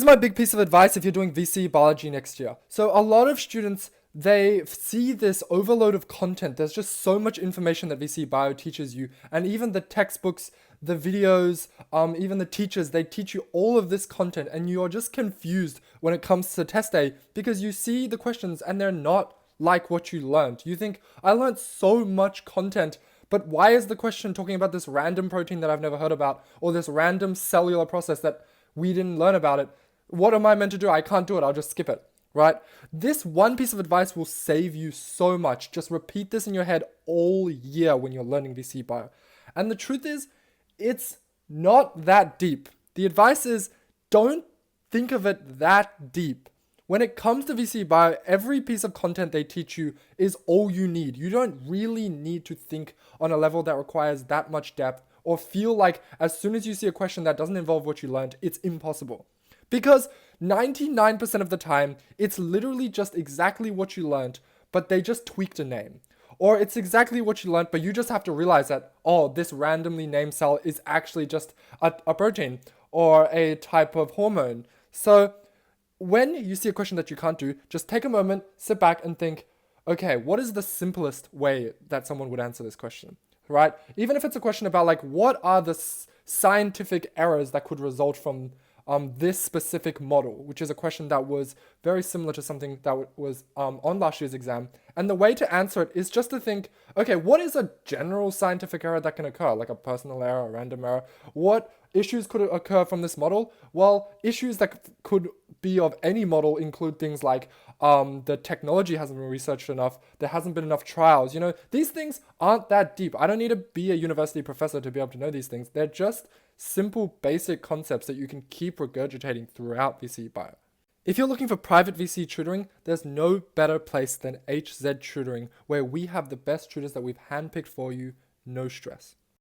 is my big piece of advice if you're doing VCE Biology next year. So a lot of students, they see this overload of content. There's just so much information that VCE Bio teaches you. And even the textbooks, the videos, even the teachers, they teach you all of this content. And you are just confused when it comes to test day because you see the questions and they're not like what you learned. You think, I learned so much content, but why is the question talking about this random protein that I've never heard about, or this random cellular process that we didn't learn about it? What am I meant to do? I can't do it. I'll just skip it, right? This one piece of advice will save you so much. Just repeat this in your head all year when you're learning VCE Bio. And the truth is, it's not that deep. The advice is, don't think of it that deep. When it comes to VCE Bio, every piece of content they teach you is all you need. You don't really need to think on a level that requires that much depth or feel like as soon as you see a question that doesn't involve what you learned, it's impossible. Because 99% of the time, it's literally just exactly what you learned, but they just tweaked a name. Or it's exactly what you learned, but you just have to realize that, oh, this randomly named cell is actually just a protein or a type of hormone. So when you see a question that you can't do, just take a moment, sit back and think, okay, what is the simplest way that someone would answer this question, right? Even if it's a question about like, what are the scientific errors that could result from this specific model, which is a question that was very similar to something that was on last year's exam. And the way to answer it is just to think, okay, what is a general scientific error that can occur, like a personal error, a random error? What issues could occur from this model? Well, issues that could be of any model include things like the technology hasn't been researched enough, there hasn't been enough trials. You know, these things aren't that deep. I don't need to be a university professor to be able to know these things. They're just simple, basic concepts that you can keep regurgitating throughout VCE Bio. If you're looking for private VCE tutoring, there's no better place than HZ Tutoring, where we have the best tutors that we've handpicked for you, no stress.